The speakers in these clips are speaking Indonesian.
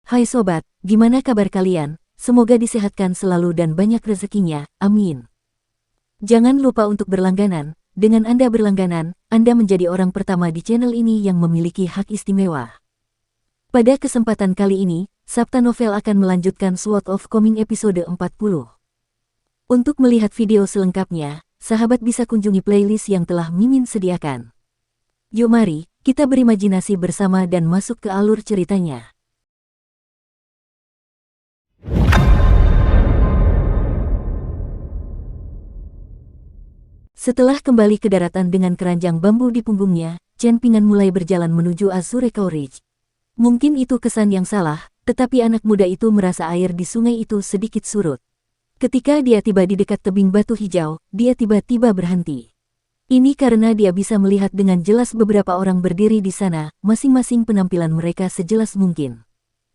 Hai sobat, gimana kabar kalian? Semoga disehatkan selalu dan banyak rezekinya, amin. Jangan lupa untuk berlangganan. Dengan Anda berlangganan, Anda menjadi orang pertama di channel ini yang memiliki hak istimewa. Pada kesempatan kali ini, Sabta Novel akan melanjutkan Sword of Coming episode 40. Untuk melihat video selengkapnya, sahabat bisa kunjungi playlist yang telah Mimin sediakan. Yuk mari, kita berimajinasi bersama dan masuk ke alur ceritanya. Setelah kembali ke daratan dengan keranjang bambu di punggungnya, Chen Pingan mulai berjalan menuju Azure Ridge. Mungkin itu kesan yang salah, tetapi anak muda itu merasa air di sungai itu sedikit surut. Ketika dia tiba di dekat tebing batu hijau, dia tiba-tiba berhenti. Ini karena dia bisa melihat dengan jelas beberapa orang berdiri di sana, masing-masing penampilan mereka sejelas mungkin.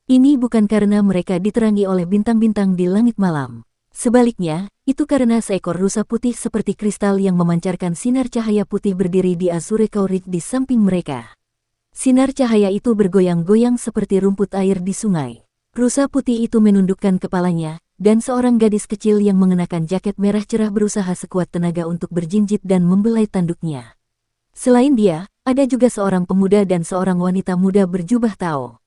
Ini bukan karena mereka diterangi oleh bintang-bintang di langit malam. Sebaliknya, itu karena seekor rusa putih seperti kristal yang memancarkan sinar cahaya putih berdiri di Azure Ridge di samping mereka. Sinar cahaya itu bergoyang-goyang seperti rumput air di sungai. Rusa putih itu menundukkan kepalanya, dan seorang gadis kecil yang mengenakan jaket merah cerah berusaha sekuat tenaga untuk berjinjit dan membelai tanduknya. Selain dia, ada juga seorang pemuda dan seorang wanita muda berjubah Tao.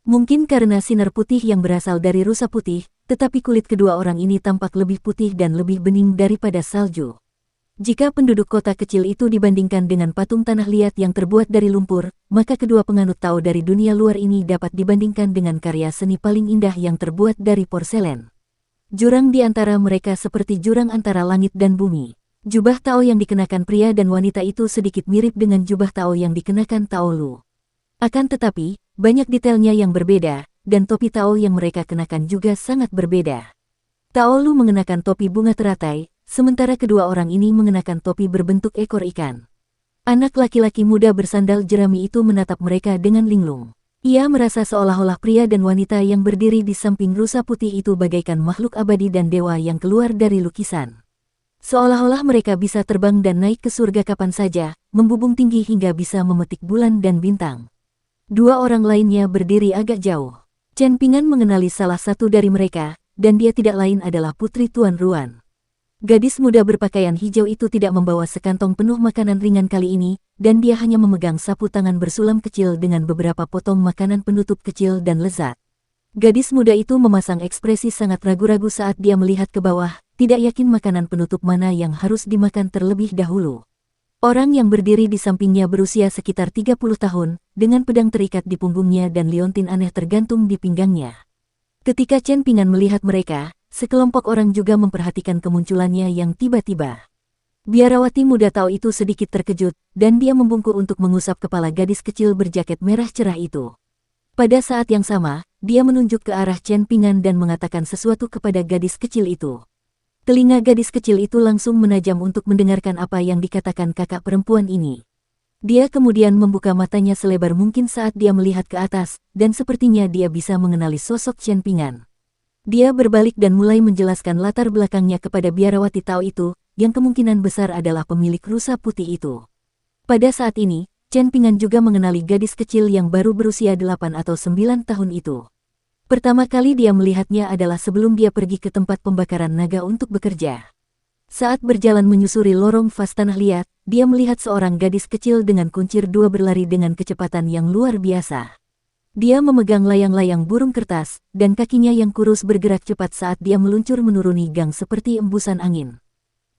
Mungkin karena sinar putih yang berasal dari rusa putih, tetapi kulit kedua orang ini tampak lebih putih dan lebih bening daripada salju. Jika penduduk kota kecil itu dibandingkan dengan patung tanah liat yang terbuat dari lumpur, maka kedua penganut Tao dari dunia luar ini dapat dibandingkan dengan karya seni paling indah yang terbuat dari porselen. Jurang di antara mereka seperti jurang antara langit dan bumi. Jubah Tao yang dikenakan pria dan wanita itu sedikit mirip dengan jubah Tao yang dikenakan Tao Lu. Akan tetapi, banyak detailnya yang berbeda, dan topi Tao yang mereka kenakan juga sangat berbeda. Tao Lu mengenakan topi bunga teratai, sementara kedua orang ini mengenakan topi berbentuk ekor ikan. Anak laki-laki muda bersandal jerami itu menatap mereka dengan linglung. Ia merasa seolah-olah pria dan wanita yang berdiri di samping rusa putih itu bagaikan makhluk abadi dan dewa yang keluar dari lukisan. Seolah-olah mereka bisa terbang dan naik ke surga kapan saja, membubung tinggi hingga bisa memetik bulan dan bintang. Dua orang lainnya berdiri agak jauh. Chen Pingan mengenali salah satu dari mereka, dan dia tidak lain adalah Putri Tuan Ruan. Gadis muda berpakaian hijau itu tidak membawa sekantong penuh makanan ringan kali ini, dan dia hanya memegang sapu tangan bersulam kecil dengan beberapa potong makanan penutup kecil dan lezat. Gadis muda itu memasang ekspresi sangat ragu-ragu saat dia melihat ke bawah, tidak yakin makanan penutup mana yang harus dimakan terlebih dahulu. Orang yang berdiri di sampingnya berusia sekitar 30 tahun, dengan pedang terikat di punggungnya dan liontin aneh tergantung di pinggangnya. Ketika Chen Pingan melihat mereka, sekelompok orang juga memperhatikan kemunculannya yang tiba-tiba. Biarawati muda Tao itu sedikit terkejut, dan dia membungkuk untuk mengusap kepala gadis kecil berjaket merah cerah itu. Pada saat yang sama, dia menunjuk ke arah Chen Pingan dan mengatakan sesuatu kepada gadis kecil itu. Telinga gadis kecil itu langsung menajam untuk mendengarkan apa yang dikatakan kakak perempuan ini. Dia kemudian membuka matanya selebar mungkin saat dia melihat ke atas, dan sepertinya dia bisa mengenali sosok Chen Pingan. Dia berbalik dan mulai menjelaskan latar belakangnya kepada biarawati Tao itu, yang kemungkinan besar adalah pemilik rusa putih itu. Pada saat ini, Chen Pingan juga mengenali gadis kecil yang baru berusia 8 atau 9 tahun itu. Pertama kali dia melihatnya adalah sebelum dia pergi ke tempat pembakaran naga untuk bekerja. Saat berjalan menyusuri lorong vas tanah liat, dia melihat seorang gadis kecil dengan kuncir dua berlari dengan kecepatan yang luar biasa. Dia memegang layang-layang burung kertas, dan kakinya yang kurus bergerak cepat saat dia meluncur menuruni gang seperti embusan angin.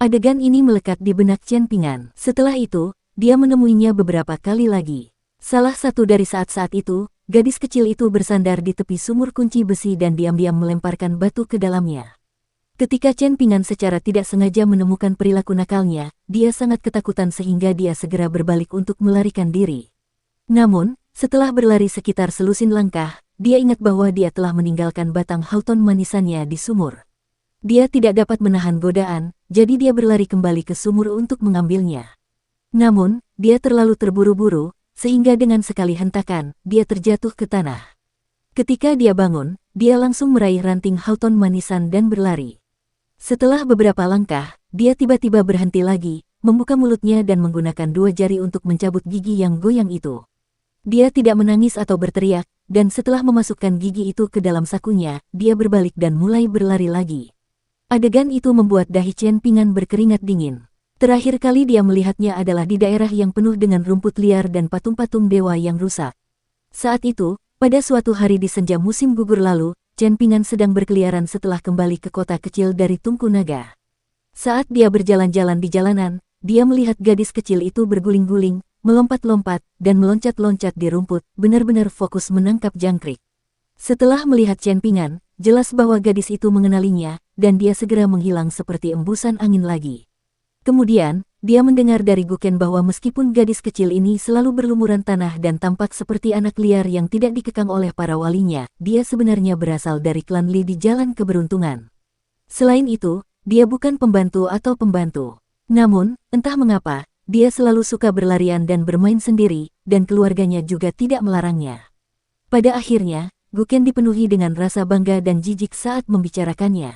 Adegan ini melekat di benak Chen Pingan. Setelah itu, dia menemuinya beberapa kali lagi. Salah satu dari saat-saat itu, gadis kecil itu bersandar di tepi sumur kunci besi dan diam-diam melemparkan batu ke dalamnya. Ketika Chen Pingan secara tidak sengaja menemukan perilaku nakalnya, dia sangat ketakutan sehingga dia segera berbalik untuk melarikan diri. Namun, setelah berlari sekitar selusin langkah, dia ingat bahwa dia telah meninggalkan batang hauton manisannya di sumur. Dia tidak dapat menahan godaan, jadi dia berlari kembali ke sumur untuk mengambilnya. Namun, dia terlalu terburu-buru, sehingga dengan sekali hentakan, dia terjatuh ke tanah. Ketika dia bangun, dia langsung meraih ranting hauton manisan dan berlari. Setelah beberapa langkah, dia tiba-tiba berhenti lagi, membuka mulutnya dan menggunakan dua jari untuk mencabut gigi yang goyang itu. Dia tidak menangis atau berteriak, dan setelah memasukkan gigi itu ke dalam sakunya, dia berbalik dan mulai berlari lagi. Adegan itu membuat dahi Chen Pingan berkeringat dingin. Terakhir kali dia melihatnya adalah di daerah yang penuh dengan rumput liar dan patung-patung dewa yang rusak. Saat itu, pada suatu hari di senja musim gugur lalu, Chen Pingan sedang berkeliaran setelah kembali ke kota kecil dari Tungku Naga. Saat dia berjalan-jalan di jalanan, dia melihat gadis kecil itu berguling-guling, melompat-lompat, dan meloncat-loncat di rumput, benar-benar fokus menangkap jangkrik. Setelah melihat Chen Pingan, jelas bahwa gadis itu mengenalinya, dan dia segera menghilang seperti embusan angin lagi. Kemudian, dia mendengar dari Guken bahwa meskipun gadis kecil ini selalu berlumuran tanah dan tampak seperti anak liar yang tidak dikekang oleh para walinya, dia sebenarnya berasal dari klan Li di Jalan Keberuntungan. Selain itu, dia bukan pembantu atau pembantu. Namun, entah mengapa, dia selalu suka berlarian dan bermain sendiri, dan keluarganya juga tidak melarangnya. Pada akhirnya, Guken dipenuhi dengan rasa bangga dan jijik saat membicarakannya.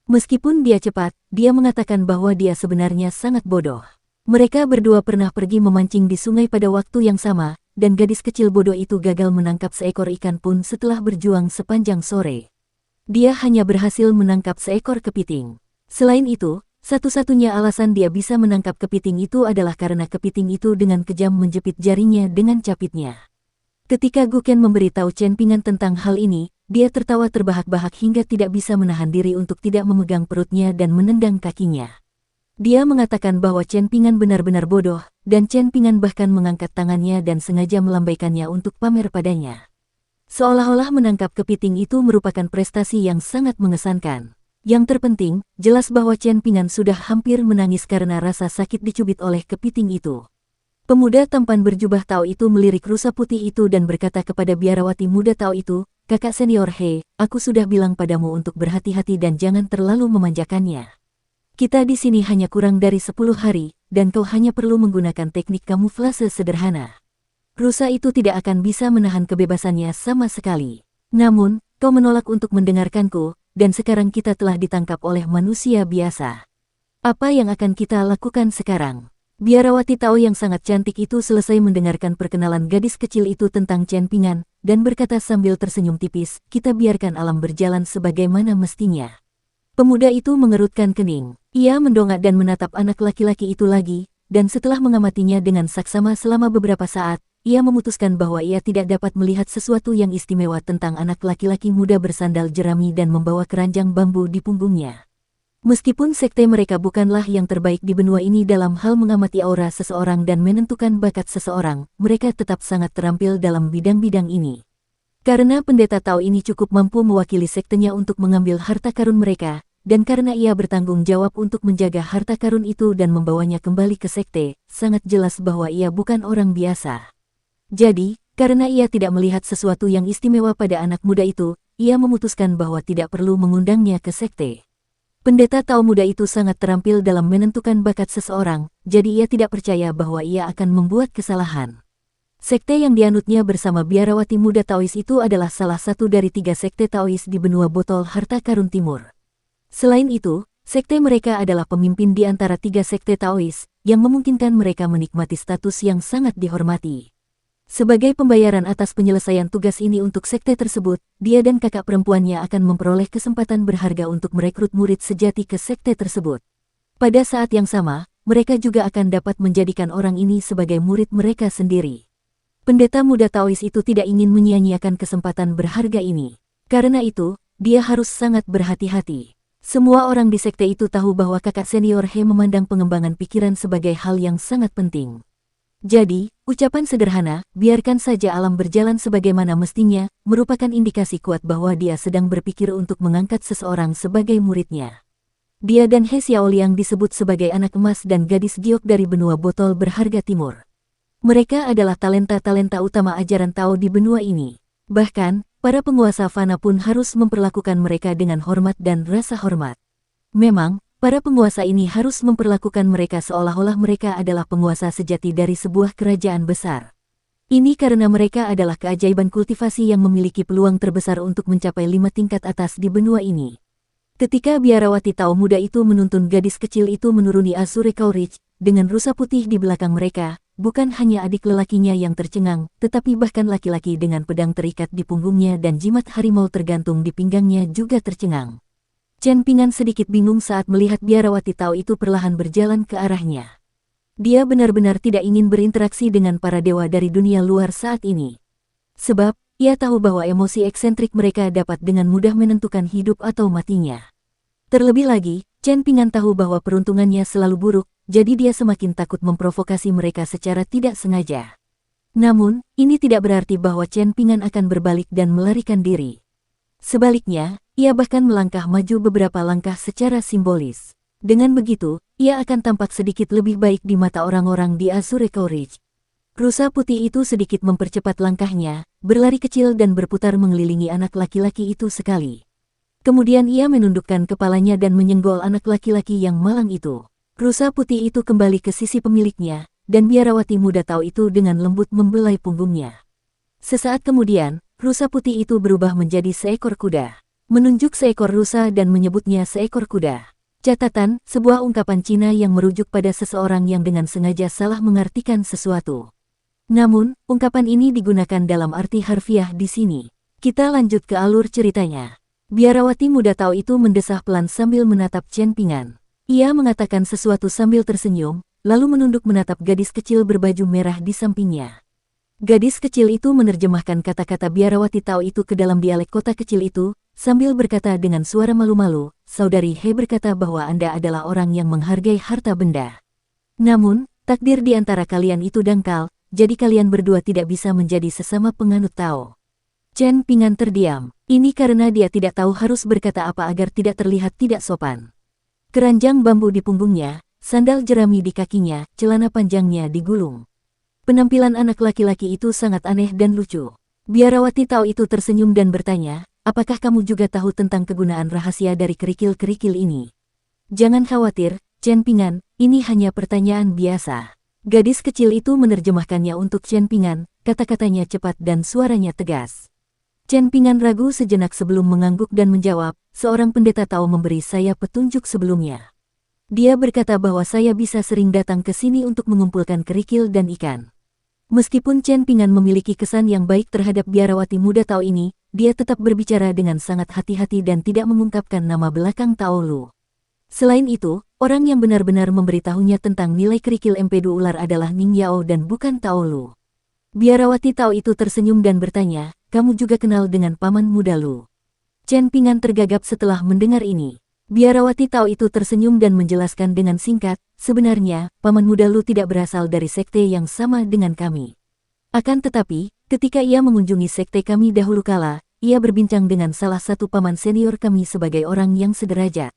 Meskipun dia cepat, dia mengatakan bahwa dia sebenarnya sangat bodoh. Mereka berdua pernah pergi memancing di sungai pada waktu yang sama, dan gadis kecil bodoh itu gagal menangkap seekor ikan pun setelah berjuang sepanjang sore. Dia hanya berhasil menangkap seekor kepiting. Selain itu, satu-satunya alasan dia bisa menangkap kepiting itu adalah karena kepiting itu dengan kejam menjepit jaringnya dengan capitnya. Ketika Guken memberitahu Chen Pingan tentang hal ini, dia tertawa terbahak-bahak hingga tidak bisa menahan diri untuk tidak memegang perutnya dan menendang kakinya. Dia mengatakan bahwa Chen Pingan benar-benar bodoh, dan Chen Pingan bahkan mengangkat tangannya dan sengaja melambaikannya untuk pamer padanya. Seolah-olah menangkap kepiting itu merupakan prestasi yang sangat mengesankan. Yang terpenting, jelas bahwa Chen Pingan sudah hampir menangis karena rasa sakit dicubit oleh kepiting itu. Pemuda tampan berjubah Tao itu melirik rusa putih itu dan berkata kepada biarawati muda Tao itu, "Kakak senior He, aku sudah bilang padamu untuk berhati-hati dan jangan terlalu memanjakannya. Kita di sini hanya kurang dari 10 hari, dan kau hanya perlu menggunakan teknik kamuflase sederhana. Rusa itu tidak akan bisa menahan kebebasannya sama sekali. Namun, kau menolak untuk mendengarkanku, dan sekarang kita telah ditangkap oleh manusia biasa. Apa yang akan kita lakukan sekarang?" Biarawati Tao yang sangat cantik itu selesai mendengarkan perkenalan gadis kecil itu tentang Chen Pingan, dan berkata sambil tersenyum tipis, "Kita biarkan alam berjalan sebagaimana mestinya." Pemuda itu mengerutkan kening. Ia mendongak dan menatap anak laki-laki itu lagi, dan setelah mengamatinya dengan saksama selama beberapa saat, ia memutuskan bahwa ia tidak dapat melihat sesuatu yang istimewa tentang anak laki-laki muda bersandal jerami dan membawa keranjang bambu di punggungnya. Meskipun sekte mereka bukanlah yang terbaik di benua ini dalam hal mengamati aura seseorang dan menentukan bakat seseorang, mereka tetap sangat terampil dalam bidang-bidang ini. Karena pendeta Tao ini cukup mampu mewakili sektenya untuk mengambil harta karun mereka, dan karena ia bertanggung jawab untuk menjaga harta karun itu dan membawanya kembali ke sekte, sangat jelas bahwa ia bukan orang biasa. Jadi, karena ia tidak melihat sesuatu yang istimewa pada anak muda itu, ia memutuskan bahwa tidak perlu mengundangnya ke sekte. Pendeta Tao muda itu sangat terampil dalam menentukan bakat seseorang, jadi ia tidak percaya bahwa ia akan membuat kesalahan. Sekte yang dianutnya bersama biarawati muda Taois itu adalah salah satu dari 3 sekte Taois di benua botol harta karun timur. Selain itu, sekte mereka adalah pemimpin di antara 3 sekte Taois, yang memungkinkan mereka menikmati status yang sangat dihormati. Sebagai pembayaran atas penyelesaian tugas ini untuk sekte tersebut, dia dan kakak perempuannya akan memperoleh kesempatan berharga untuk merekrut murid sejati ke sekte tersebut. Pada saat yang sama, mereka juga akan dapat menjadikan orang ini sebagai murid mereka sendiri. Pendeta muda Taois itu tidak ingin menyia-nyiakan kesempatan berharga ini. Karena itu, dia harus sangat berhati-hati. Semua orang di sekte itu tahu bahwa kakak senior He memandang pengembangan pikiran sebagai hal yang sangat penting. Jadi, ucapan sederhana, biarkan saja alam berjalan sebagaimana mestinya, merupakan indikasi kuat bahwa dia sedang berpikir untuk mengangkat seseorang sebagai muridnya. Dia dan He Xiaoliang disebut sebagai anak emas dan gadis giok dari benua botol berharga timur. Mereka adalah talenta-talenta utama ajaran Tao di benua ini. Bahkan, para penguasa fana pun harus memperlakukan mereka dengan hormat dan rasa hormat. Memang, para penguasa ini harus memperlakukan mereka seolah-olah mereka adalah penguasa sejati dari sebuah kerajaan besar. Ini karena mereka adalah keajaiban kultivasi yang memiliki peluang terbesar untuk mencapai 5 tingkat atas di benua ini. Ketika biarawati Tao muda itu menuntun gadis kecil itu menuruni Azure Ridge, dengan rusa putih di belakang mereka, bukan hanya adik lelakinya yang tercengang, tetapi bahkan laki-laki dengan pedang terikat di punggungnya dan jimat harimau tergantung di pinggangnya juga tercengang. Chen Pingan sedikit bingung saat melihat biarawati Tao itu perlahan berjalan ke arahnya. Dia benar-benar tidak ingin berinteraksi dengan para dewa dari dunia luar saat ini. Sebab, ia tahu bahwa emosi eksentrik mereka dapat dengan mudah menentukan hidup atau matinya. Terlebih lagi, Chen Pingan tahu bahwa peruntungannya selalu buruk, jadi dia semakin takut memprovokasi mereka secara tidak sengaja. Namun, ini tidak berarti bahwa Chen Pingan akan berbalik dan melarikan diri. Sebaliknya, ia bahkan melangkah maju beberapa langkah secara simbolis. Dengan begitu, ia akan tampak sedikit lebih baik di mata orang-orang di Azure Courage. Rusa putih itu sedikit mempercepat langkahnya, berlari kecil dan berputar mengelilingi anak laki-laki itu sekali. Kemudian ia menundukkan kepalanya dan menyenggol anak laki-laki yang malang itu. Rusa putih itu kembali ke sisi pemiliknya, dan biarawati muda Tao itu dengan lembut membelai punggungnya. Sesaat kemudian, rusa putih itu berubah menjadi seekor kuda. Menunjuk seekor rusa dan menyebutnya seekor kuda. Catatan, sebuah ungkapan Cina yang merujuk pada seseorang yang dengan sengaja salah mengartikan sesuatu. Namun, ungkapan ini digunakan dalam arti harfiah di sini. Kita lanjut ke alur ceritanya. Biarawati muda Tao itu mendesah pelan sambil menatap Chen Pingan. Ia mengatakan sesuatu sambil tersenyum, lalu menunduk menatap gadis kecil berbaju merah di sampingnya. Gadis kecil itu menerjemahkan kata-kata biarawati Tao itu ke dalam dialek kota kecil itu, sambil berkata dengan suara malu-malu, "Saudari He berkata bahwa Anda adalah orang yang menghargai harta benda. Namun, takdir di antara kalian itu dangkal, jadi kalian berdua tidak bisa menjadi sesama penganut Tao." Chen Pingan terdiam. Ini karena dia tidak tahu harus berkata apa agar tidak terlihat tidak sopan. Keranjang bambu di punggungnya, sandal jerami di kakinya, celana panjangnya digulung. Penampilan anak laki-laki itu sangat aneh dan lucu. Biarawati Tao itu tersenyum dan bertanya, "Apakah kamu juga tahu tentang kegunaan rahasia dari kerikil-kerikil ini?" "Jangan khawatir, Chen Pingan, ini hanya pertanyaan biasa." Gadis kecil itu menerjemahkannya untuk Chen Pingan, kata-katanya cepat dan suaranya tegas. Chen Pingan ragu sejenak sebelum mengangguk dan menjawab, "Seorang pendeta Tao memberi saya petunjuk sebelumnya. Dia berkata bahwa saya bisa sering datang ke sini untuk mengumpulkan kerikil dan ikan." Meskipun Chen Pingan memiliki kesan yang baik terhadap biarawati muda Tao ini, dia tetap berbicara dengan sangat hati-hati dan tidak mengungkapkan nama belakang Tao Lu. Selain itu, orang yang benar-benar memberitahunya tentang nilai kerikil empedu ular adalah Ning Yao dan bukan Tao Lu. Biarawati Tao itu tersenyum dan bertanya, "Kamu juga kenal dengan paman muda Lu?" Chen Pingan tergagap setelah mendengar ini. Biarawati Tao itu tersenyum dan menjelaskan dengan singkat, "Sebenarnya, paman muda Lu tidak berasal dari sekte yang sama dengan kami. Akan tetapi, ketika ia mengunjungi sekte kami dahulu kala, ia berbincang dengan salah satu paman senior kami sebagai orang yang sederajat.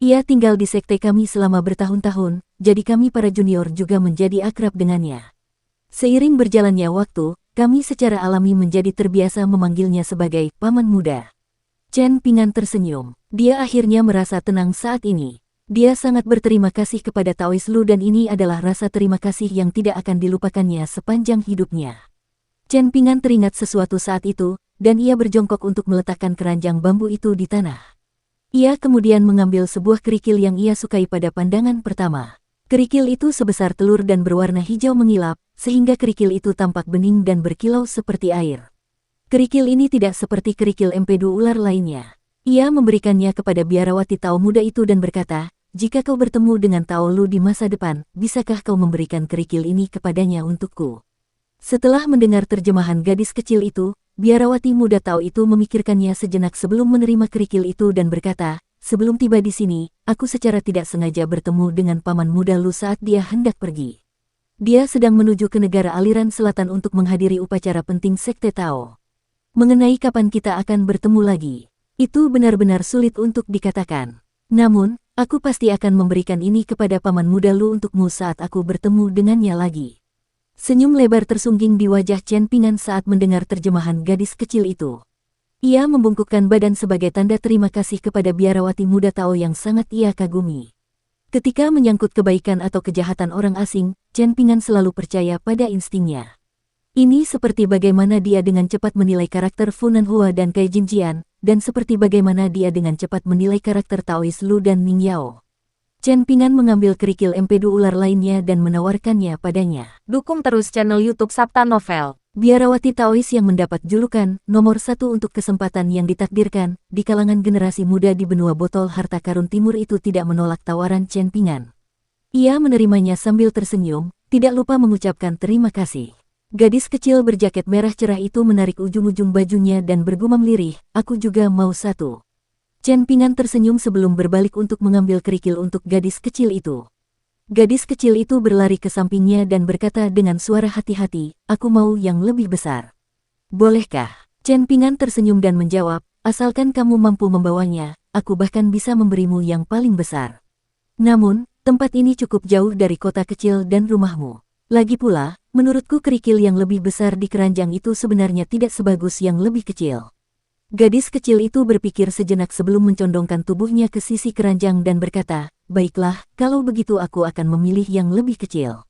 Ia tinggal di sekte kami selama bertahun-tahun, jadi kami para junior juga menjadi akrab dengannya. Seiring berjalannya waktu, kami secara alami menjadi terbiasa memanggilnya sebagai paman muda." Chen Pingan tersenyum. Dia akhirnya merasa tenang saat ini. Dia sangat berterima kasih kepada Taois Lu dan ini adalah rasa terima kasih yang tidak akan dilupakannya sepanjang hidupnya. Chen Pingan teringat sesuatu saat itu, dan ia berjongkok untuk meletakkan keranjang bambu itu di tanah. Ia kemudian mengambil sebuah kerikil yang ia sukai pada pandangan pertama. Kerikil itu sebesar telur dan berwarna hijau mengilap, sehingga kerikil itu tampak bening dan berkilau seperti air. Kerikil ini tidak seperti kerikil empedu ular lainnya. Ia memberikannya kepada biarawati Tao muda itu dan berkata, "Jika kau bertemu dengan Tao Lu di masa depan, bisakah kau memberikan kerikil ini kepadanya untukku?" Setelah mendengar terjemahan gadis kecil itu, biarawati muda Tao itu memikirkannya sejenak sebelum menerima kerikil itu dan berkata, "Sebelum tiba di sini, aku secara tidak sengaja bertemu dengan paman muda Lu saat dia hendak pergi. Dia sedang menuju ke negara aliran selatan untuk menghadiri upacara penting sekte Tao. Mengenai kapan kita akan bertemu lagi, itu benar-benar sulit untuk dikatakan. Namun, aku pasti akan memberikan ini kepada paman muda Lu untukmu saat aku bertemu dengannya lagi." Senyum lebar tersungging di wajah Chen Pingan saat mendengar terjemahan gadis kecil itu. Ia membungkukkan badan sebagai tanda terima kasih kepada biarawati muda Tao yang sangat ia kagumi. Ketika menyangkut kebaikan atau kejahatan orang asing, Chen Pingan selalu percaya pada instingnya. Ini seperti bagaimana dia dengan cepat menilai karakter Fu Nanhua dan Kai Jinjian, dan seperti bagaimana dia dengan cepat menilai karakter Taois Lu dan Ning Yao. Chen Pingan mengambil kerikil empedu ular lainnya dan menawarkannya padanya. Dukung terus channel YouTube Sabta Novel. Biarawati Taois yang mendapat julukan nomor 1 untuk kesempatan yang ditakdirkan di kalangan generasi muda di benua botol harta karun timur itu tidak menolak tawaran Chen Pingan. Ia menerimanya sambil tersenyum, tidak lupa mengucapkan terima kasih. Gadis kecil berjaket merah cerah itu menarik ujung-ujung bajunya dan bergumam lirih, aku juga mau satu. Chen Pingan tersenyum sebelum berbalik untuk mengambil kerikil untuk gadis kecil itu. Gadis kecil itu berlari ke sampingnya dan berkata dengan suara hati-hati, aku mau yang lebih besar. Bolehkah? Chen Pingan tersenyum dan menjawab, asalkan kamu mampu membawanya, aku bahkan bisa memberimu yang paling besar. Namun, tempat ini cukup jauh dari kota kecil dan rumahmu. Lagi pula, menurutku kerikil yang lebih besar di keranjang itu sebenarnya tidak sebagus yang lebih kecil. Gadis kecil itu berpikir sejenak sebelum mencondongkan tubuhnya ke sisi keranjang dan berkata, baiklah, kalau begitu aku akan memilih yang lebih kecil.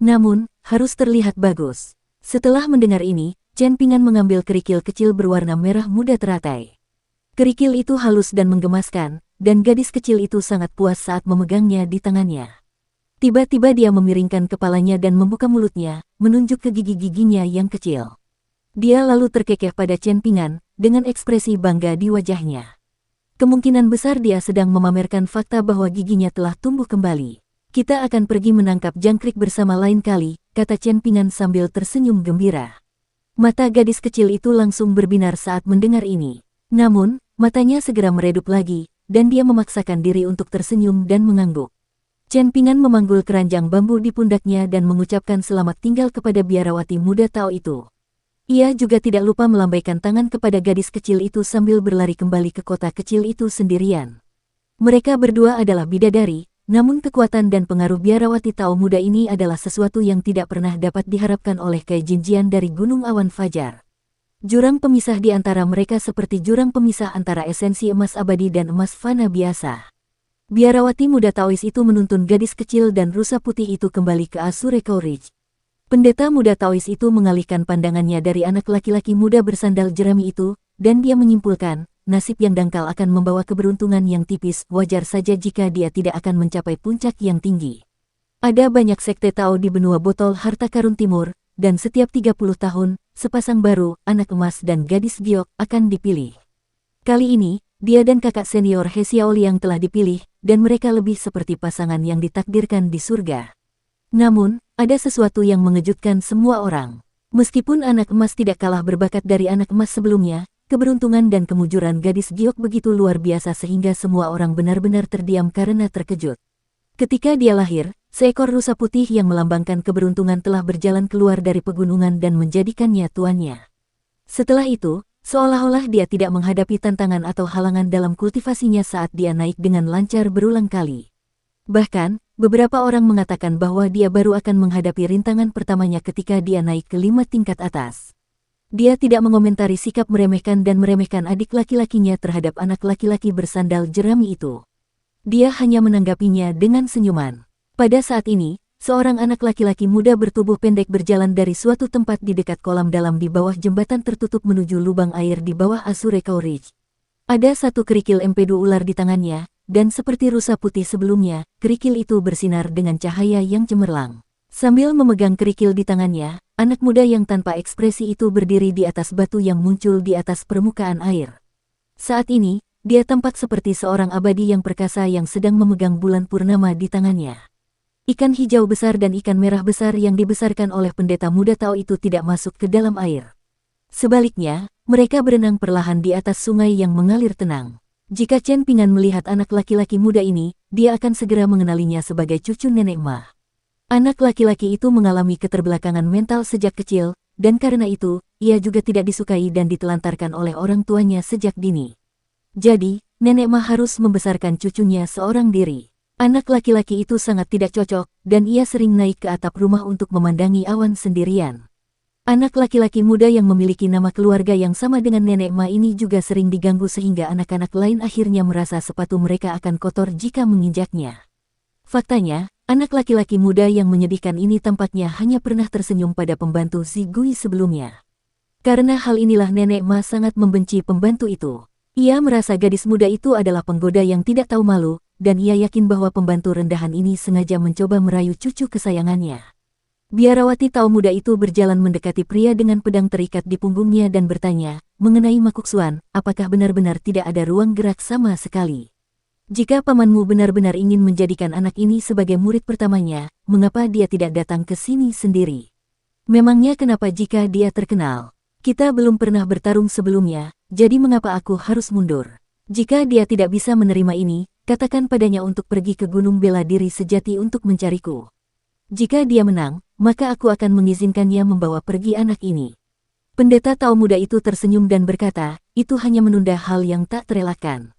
Namun, harus terlihat bagus. Setelah mendengar ini, Chen Pingan mengambil kerikil kecil berwarna merah muda teratai. Kerikil itu halus dan menggemaskan, dan gadis kecil itu sangat puas saat memegangnya di tangannya. Tiba-tiba dia memiringkan kepalanya dan membuka mulutnya, menunjuk ke gigi-giginya yang kecil. Dia lalu terkekeh pada Chen Pingan, dengan ekspresi bangga di wajahnya. Kemungkinan besar dia sedang memamerkan fakta bahwa giginya telah tumbuh kembali. Kita akan pergi menangkap jangkrik bersama lain kali, kata Chen Pingan sambil tersenyum gembira. Mata gadis kecil itu langsung berbinar saat mendengar ini. Namun, matanya segera meredup lagi, dan dia memaksakan diri untuk tersenyum dan mengangguk. Chen Pingan memanggul keranjang bambu di pundaknya dan mengucapkan selamat tinggal kepada biarawati muda Tao itu. Ia juga tidak lupa melambaikan tangan kepada gadis kecil itu sambil berlari kembali ke kota kecil itu sendirian. Mereka berdua adalah bidadari, namun kekuatan dan pengaruh biarawati Tao muda ini adalah sesuatu yang tidak pernah dapat diharapkan oleh Kai Jinjian dari Gunung Awan Fajar. Jurang pemisah di antara mereka seperti jurang pemisah antara esensi emas abadi dan emas fana biasa. Biarawati muda Taois itu menuntun gadis kecil dan rusa putih itu kembali ke Azure Ridge. Pendeta muda Taois itu mengalihkan pandangannya dari anak laki-laki muda bersandal jerami itu, dan dia menyimpulkan, nasib yang dangkal akan membawa keberuntungan yang tipis, wajar saja jika dia tidak akan mencapai puncak yang tinggi. Ada banyak sekte Tao di benua botol harta karun timur, dan setiap 30 tahun, sepasang baru, anak emas dan gadis giok, akan dipilih. Kali ini, dia dan kakak senior He Xiaoliang telah dipilih, dan mereka lebih seperti pasangan yang ditakdirkan di surga. Namun, ada sesuatu yang mengejutkan semua orang. Meskipun anak emas tidak kalah berbakat dari anak emas sebelumnya, keberuntungan dan kemujuran gadis giok begitu luar biasa sehingga semua orang benar-benar terdiam karena terkejut. Ketika dia lahir, seekor rusa putih yang melambangkan keberuntungan telah berjalan keluar dari pegunungan dan menjadikannya tuannya. Setelah itu, seolah-olah dia tidak menghadapi tantangan atau halangan dalam kultivasinya saat dia naik dengan lancar berulang kali. Bahkan, beberapa orang mengatakan bahwa dia baru akan menghadapi rintangan pertamanya ketika dia naik ke 5 tingkat atas. Dia tidak mengomentari sikap meremehkan dan meremehkan adik laki-lakinya terhadap anak laki-laki bersandal jerami itu. Dia hanya menanggapinya dengan senyuman. Pada saat ini, seorang anak laki-laki muda bertubuh pendek berjalan dari suatu tempat di dekat kolam dalam di bawah jembatan tertutup menuju lubang air di bawah Azure Ridge. Ada satu kerikil empedu ular di tangannya, dan seperti rusa putih sebelumnya, kerikil itu bersinar dengan cahaya yang cemerlang. Sambil memegang kerikil di tangannya, anak muda yang tanpa ekspresi itu berdiri di atas batu yang muncul di atas permukaan air. Saat ini, dia tampak seperti seorang abadi yang perkasa yang sedang memegang bulan purnama di tangannya. Ikan hijau besar dan ikan merah besar yang dibesarkan oleh pendeta muda Tao itu tidak masuk ke dalam air. Sebaliknya, mereka berenang perlahan di atas sungai yang mengalir tenang. Jika Chen Pingan melihat anak laki-laki muda ini, dia akan segera mengenalinya sebagai cucu nenek Ma. Anak laki-laki itu mengalami keterbelakangan mental sejak kecil, dan karena itu, ia juga tidak disukai dan ditelantarkan oleh orang tuanya sejak dini. Jadi, nenek Ma harus membesarkan cucunya seorang diri. Anak laki-laki itu sangat tidak cocok, dan ia sering naik ke atap rumah untuk memandangi awan sendirian. Anak laki-laki muda yang memiliki nama keluarga yang sama dengan nenek Ma ini juga sering diganggu sehingga anak-anak lain akhirnya merasa sepatu mereka akan kotor jika menginjaknya. Faktanya, anak laki-laki muda yang menyedihkan ini tampaknya hanya pernah tersenyum pada pembantu Zi Gui sebelumnya. Karena hal inilah nenek Ma sangat membenci pembantu itu. Ia merasa gadis muda itu adalah penggoda yang tidak tahu malu, dan ia yakin bahwa pembantu rendahan ini sengaja mencoba merayu cucu kesayangannya. Biarawati tahu muda itu berjalan mendekati pria dengan pedang terikat di punggungnya dan bertanya, mengenai Makuksuan, apakah benar-benar tidak ada ruang gerak sama sekali? Jika pamanmu benar-benar ingin menjadikan anak ini sebagai murid pertamanya, mengapa dia tidak datang ke sini sendiri? Memangnya kenapa jika dia terkenal? Kita belum pernah bertarung sebelumnya, jadi mengapa aku harus mundur? Jika dia tidak bisa menerima ini, katakan padanya untuk pergi ke Gunung Bela Diri Sejati untuk mencariku. Jika dia menang, maka aku akan mengizinkannya membawa pergi anak ini. Pendeta tahu muda itu tersenyum dan berkata, itu hanya menunda hal yang tak terelakkan.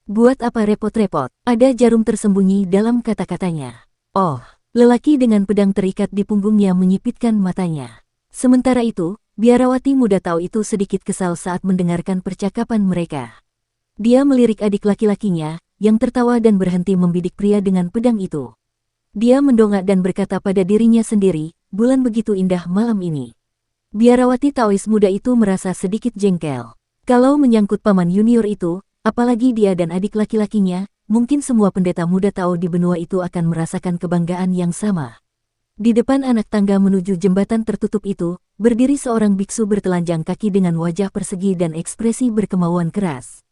Buat apa repot-repot? Ada jarum tersembunyi dalam kata-katanya. Oh, lelaki dengan pedang terikat di punggungnya menyipitkan matanya. Sementara itu, Biarawati muda tahu itu sedikit kesal saat mendengarkan percakapan mereka. Dia melirik adik laki-lakinya, yang tertawa dan berhenti membidik pria dengan pedang itu. Dia mendongak dan berkata pada dirinya sendiri, bulan begitu indah malam ini. Biarawati Taois muda itu merasa sedikit jengkel. Kalau menyangkut paman junior itu, apalagi dia dan adik laki-lakinya, mungkin semua pendeta muda Tao di benua itu akan merasakan kebanggaan yang sama. Di depan anak tangga menuju jembatan tertutup itu, berdiri seorang biksu bertelanjang kaki dengan wajah persegi dan ekspresi berkemauan keras.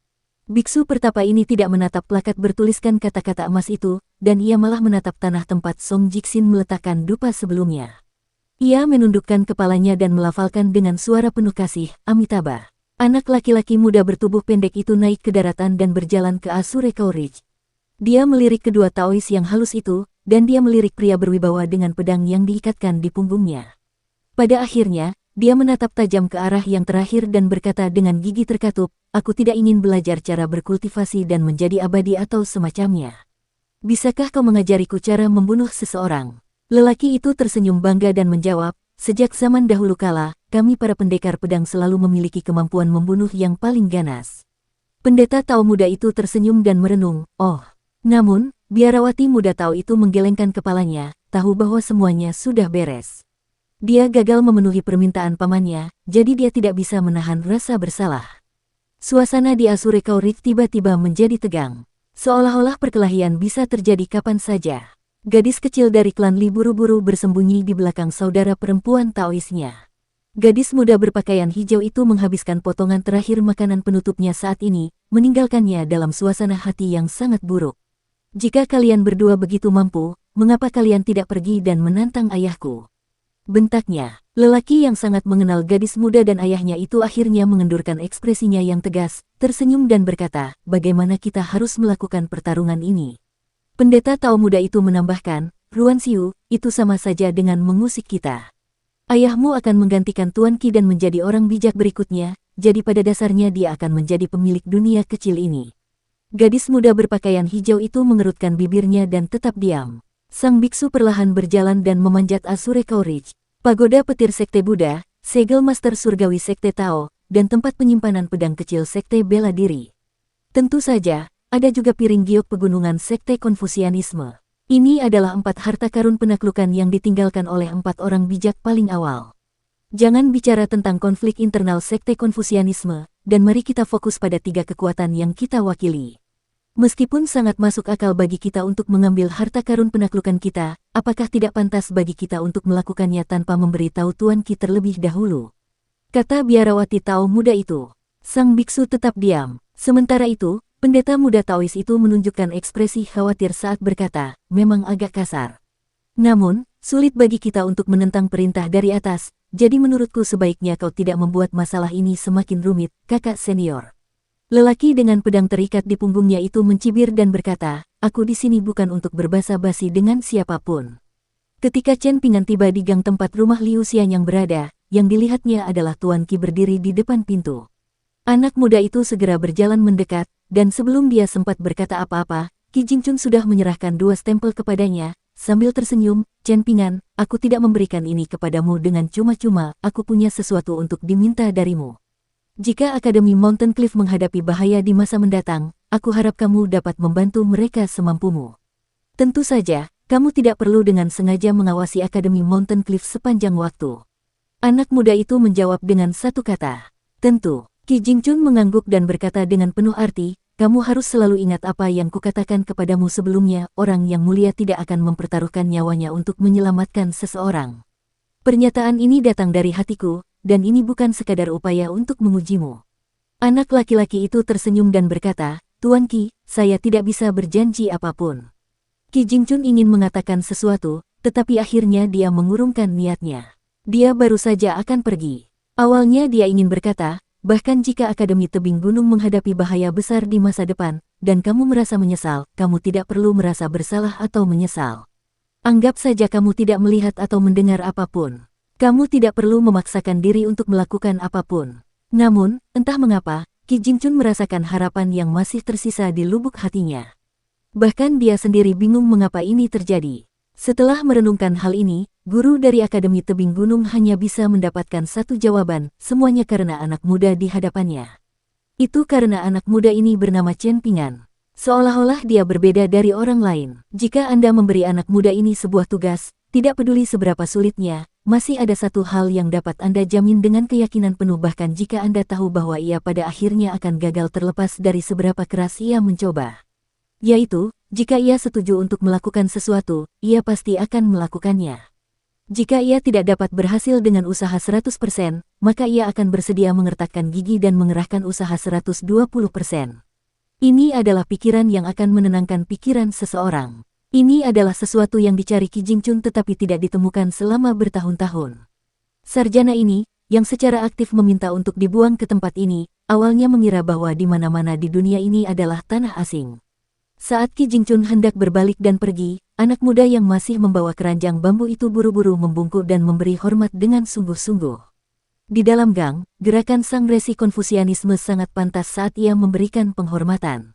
Biksu pertapa ini tidak menatap plakat bertuliskan kata-kata emas itu, dan ia malah menatap tanah tempat Song Jiksin meletakkan dupa sebelumnya. Ia menundukkan kepalanya dan melafalkan dengan suara penuh kasih, Amitabha. Anak laki-laki muda bertubuh pendek itu naik ke daratan dan berjalan ke Asurekau Ridge. Dia melirik kedua Taois yang halus itu, dan dia melirik pria berwibawa dengan pedang yang diikatkan di punggungnya. Pada akhirnya, dia menatap tajam ke arah yang terakhir dan berkata dengan gigi terkatup, aku tidak ingin belajar cara berkultivasi dan menjadi abadi atau semacamnya. Bisakah kau mengajariku cara membunuh seseorang? Lelaki itu tersenyum bangga dan menjawab, sejak zaman dahulu kala, kami para pendekar pedang selalu memiliki kemampuan membunuh yang paling ganas. Pendeta Tao muda itu tersenyum dan merenung, oh. Namun, Biarawati muda Tao itu menggelengkan kepalanya, tahu bahwa semuanya sudah beres. Dia gagal memenuhi permintaan pamannya, jadi dia tidak bisa menahan rasa bersalah. Suasana di Asurekau Ridge tiba-tiba menjadi tegang. Seolah-olah perkelahian bisa terjadi kapan saja. Gadis kecil dari klan Li buru-buru bersembunyi di belakang saudara perempuan Taoisnya. Gadis muda berpakaian hijau itu menghabiskan potongan terakhir makanan penutupnya saat ini, meninggalkannya dalam suasana hati yang sangat buruk. Jika kalian berdua begitu mampu, mengapa kalian tidak pergi dan menantang ayahku? Bentaknya, lelaki yang sangat mengenal gadis muda dan ayahnya itu akhirnya mengendurkan ekspresinya yang tegas, tersenyum dan berkata, bagaimana kita harus melakukan pertarungan ini? Pendeta Tao muda itu menambahkan, Ruan Xiu, itu sama saja dengan mengusik kita. Ayahmu akan menggantikan Tuan Qi dan menjadi orang bijak berikutnya, jadi pada dasarnya dia akan menjadi pemilik dunia kecil ini. Gadis muda berpakaian hijau itu mengerutkan bibirnya dan tetap diam. Sang biksu perlahan berjalan dan memanjat Asurekau Ridge, pagoda petir Sekte Buddha, segel master surgawi Sekte Tao, dan tempat penyimpanan pedang kecil Sekte Bela Diri. Tentu saja, ada juga piring giok pegunungan Sekte Konfusianisme. Ini adalah 4 harta karun penaklukan yang ditinggalkan oleh 4 orang bijak paling awal. Jangan bicara tentang konflik internal Sekte Konfusianisme, dan mari kita fokus pada 3 kekuatan yang kita wakili. Meskipun sangat masuk akal bagi kita untuk mengambil harta karun penaklukan kita, apakah tidak pantas bagi kita untuk melakukannya tanpa memberitahu Tuan Qi terlebih dahulu? Kata Biarawati Tao muda itu. Sang biksu tetap diam. Sementara itu, pendeta muda Taois itu menunjukkan ekspresi khawatir saat berkata, memang agak kasar. Namun, sulit bagi kita untuk menentang perintah dari atas, jadi menurutku sebaiknya kau tidak membuat masalah ini semakin rumit, kakak senior. Lelaki dengan pedang terikat di punggungnya itu mencibir dan berkata, aku di sini bukan untuk berbasa-basi dengan siapapun. Ketika Chen Pingan tiba di gang tempat rumah Liu Xian yang berada, yang dilihatnya adalah Tuan Qi berdiri di depan pintu. Anak muda itu segera berjalan mendekat, dan sebelum dia sempat berkata apa-apa, Qi Jingchun sudah menyerahkan 2 stempel kepadanya, sambil tersenyum, Chen Pingan, aku tidak memberikan ini kepadamu dengan cuma-cuma, aku punya sesuatu untuk diminta darimu. Jika Akademi Mountain Cliff menghadapi bahaya di masa mendatang, aku harap kamu dapat membantu mereka semampumu. Tentu saja, kamu tidak perlu dengan sengaja mengawasi Akademi Mountain Cliff sepanjang waktu. Anak muda itu menjawab dengan satu kata. Tentu. Qi Jingchun mengangguk dan berkata dengan penuh arti, kamu harus selalu ingat apa yang kukatakan kepadamu sebelumnya, orang yang mulia tidak akan mempertaruhkan nyawanya untuk menyelamatkan seseorang. Pernyataan ini datang dari hatiku, dan ini bukan sekadar upaya untuk mengujimu. Anak laki-laki itu tersenyum dan berkata, Tuan Qi, saya tidak bisa berjanji apapun. Qi Jingchun ingin mengatakan sesuatu, tetapi akhirnya dia mengurungkan niatnya. Dia baru saja akan pergi. Awalnya dia ingin berkata, bahkan jika Akademi Tebing Gunung menghadapi bahaya besar di masa depan, dan kamu merasa menyesal, kamu tidak perlu merasa bersalah atau menyesal. Anggap saja kamu tidak melihat atau mendengar apapun. Kamu tidak perlu memaksakan diri untuk melakukan apapun. Namun, entah mengapa, Qi Jingchun merasakan harapan yang masih tersisa di lubuk hatinya. Bahkan dia sendiri bingung mengapa ini terjadi. Setelah merenungkan hal ini, guru dari Akademi Tebing Gunung hanya bisa mendapatkan satu jawaban, semuanya karena anak muda di hadapannya. Itu karena anak muda ini bernama Chen Ping'an. Seolah-olah dia berbeda dari orang lain. Jika Anda memberi anak muda ini sebuah tugas, tidak peduli seberapa sulitnya, masih ada satu hal yang dapat Anda jamin dengan keyakinan penuh bahkan jika Anda tahu bahwa ia pada akhirnya akan gagal terlepas dari seberapa keras ia mencoba. Yaitu, jika ia setuju untuk melakukan sesuatu, ia pasti akan melakukannya. Jika ia tidak dapat berhasil dengan usaha 100%, maka ia akan bersedia mengertakkan gigi dan mengerahkan usaha 120%. Ini adalah pikiran yang akan menenangkan pikiran seseorang. Ini adalah sesuatu yang dicari Qi Jingchun tetapi tidak ditemukan selama bertahun-tahun. Sarjana ini, yang secara aktif meminta untuk dibuang ke tempat ini, awalnya mengira bahwa di mana-mana di dunia ini adalah tanah asing. Saat Qi Jingchun hendak berbalik dan pergi, anak muda yang masih membawa keranjang bambu itu buru-buru membungkuk dan memberi hormat dengan sungguh-sungguh. Di dalam gang, gerakan sang resi Konfusianisme sangat pantas saat ia memberikan penghormatan.